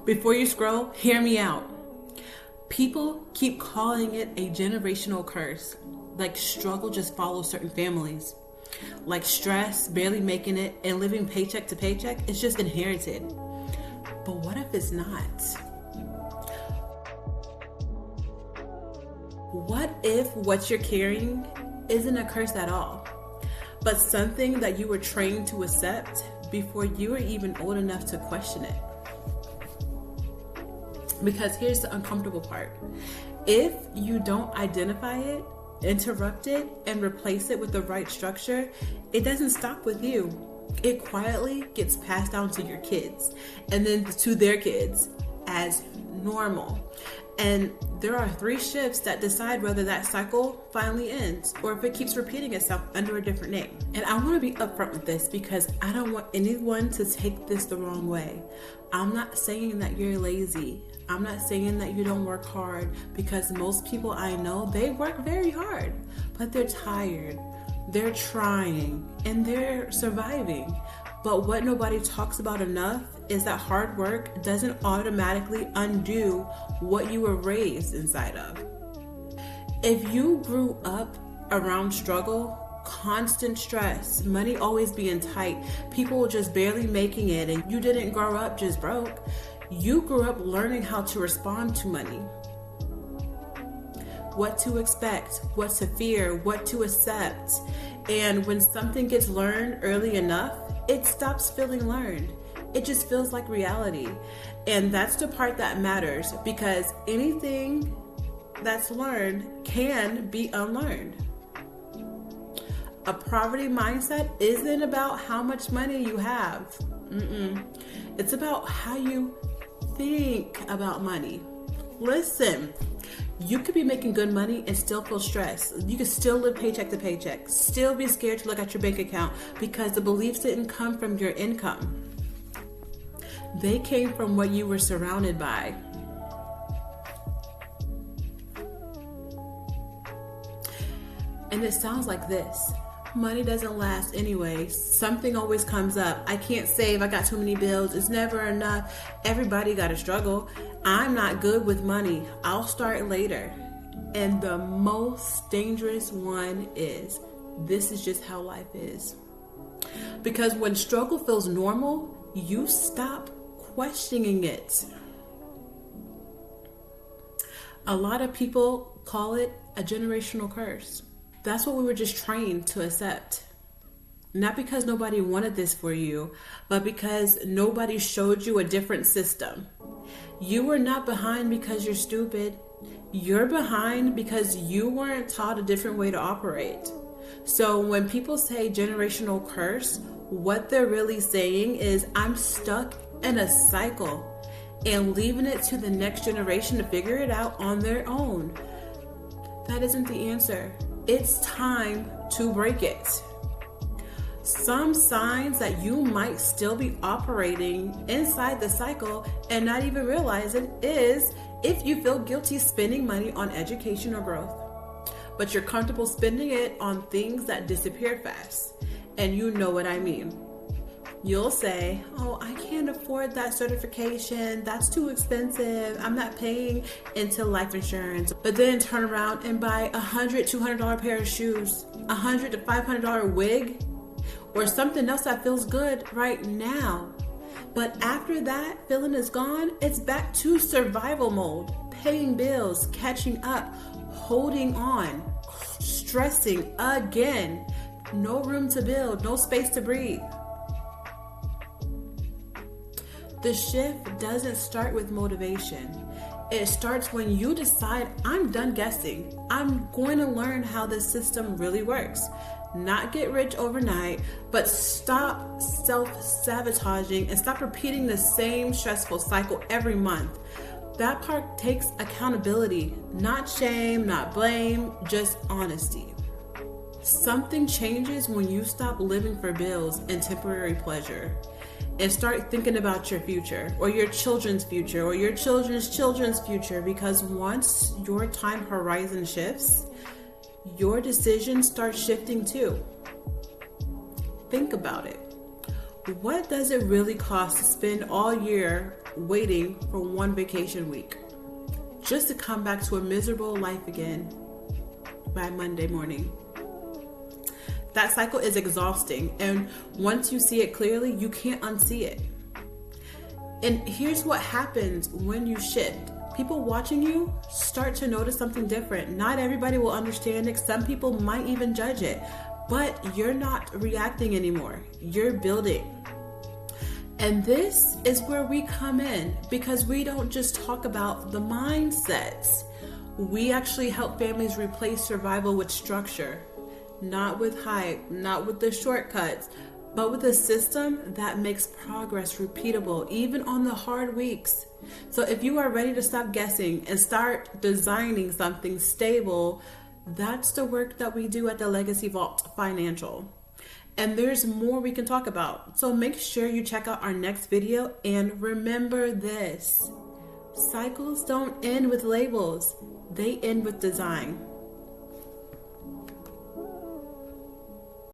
Before you scroll, hear me out. People keep calling it a generational curse. Like struggle just follows certain families. Like stress, barely making it, and living paycheck to paycheck is just inherited. But what if it's not? What if what you're carrying isn't a curse at all, but something that you were trained to accept before you were even old enough to question it? Because here's the uncomfortable part. If you don't identify it, interrupt it, and replace it with the right structure, it doesn't stop with you. It quietly gets passed down to your kids and then to their kids as normal. And there are 3 shifts that decide whether that cycle finally ends or if it keeps repeating itself under a different name. And I want to be upfront with this because I don't want anyone to take this the wrong way. I'm not saying that you're lazy. I'm not saying that you don't work hard, because most people I know, they work very hard, but they're tired, they're trying, and they're surviving. But what nobody talks about enough is that hard work doesn't automatically undo what you were raised inside of. If you grew up around struggle, constant stress, money always being tight, people just barely making it, and you didn't grow up just broke, you grew up learning how to respond to money. What to expect, what to fear, what to accept. And when something gets learned early enough, it stops feeling learned. It just feels like reality. And that's the part that matters, because anything that's learned can be unlearned. A poverty mindset isn't about how much money you have. It's about how you think about money. Listen, you could be making good money and still feel stressed. You could still live paycheck to paycheck, still be scared to look at your bank account because the beliefs didn't come from your income. They came from what you were surrounded by. And it sounds like this. Money doesn't last anyway. Something always comes up. I can't save. I got too many bills. It's never enough. Everybody got to struggle. I'm not good with money. I'll start later. And the most dangerous one is, this is just how life is. Because when struggle feels normal, you stop questioning it. A lot of people call it a generational curse. That's what we were just trained to accept. Not because nobody wanted this for you, but because nobody showed you a different system. You were not behind because you're stupid. You're behind because you weren't taught a different way to operate. So when people say generational curse, what they're really saying is, I'm stuck in a cycle and leaving it to the next generation to figure it out on their own. That isn't the answer. It's time to break it. Some signs that you might still be operating inside the cycle and not even realizing is if you feel guilty spending money on education or growth, but you're comfortable spending it on things that disappear fast. And you know what I mean. You'll say, oh, I can't afford that certification. That's too expensive. I'm not paying into life insurance. But then turn around and buy $100, $200 pair of shoes, $100 to $500 wig, or something else that feels good right now. But after that feeling is gone, it's back to survival mode, paying bills, catching up, holding on, stressing again. No room to build, no space to breathe. The shift doesn't start with motivation. It starts when you decide, I'm done guessing. I'm going to learn how this system really works. Not get rich overnight, but stop self-sabotaging and stop repeating the same stressful cycle every month. That part takes accountability, not shame, not blame, just honesty. Something changes when you stop living for bills and temporary pleasure and start thinking about your future or your children's future or your children's children's future, because once your time horizon shifts, your decisions start shifting too. Think about it. What does it really cost to spend all year waiting for one vacation week just to come back to a miserable life again by Monday morning. That cycle is exhausting, and once you see it clearly, you can't unsee it. And here's what happens when you shift. People watching you start to notice something different. Not everybody will understand it. Some people might even judge it, but you're not reacting anymore. You're building. And this is where we come in, because we don't just talk about the mindsets. We actually help families replace survival with structure, not with hype, not with the shortcuts, but with a system that makes progress repeatable, even on the hard weeks. So if you are ready to stop guessing and start designing something stable, that's the work that we do at the Legacy Vault Financial. And there's more we can talk about. So make sure you check out our next video, and remember this: cycles don't end with labels, they end with design.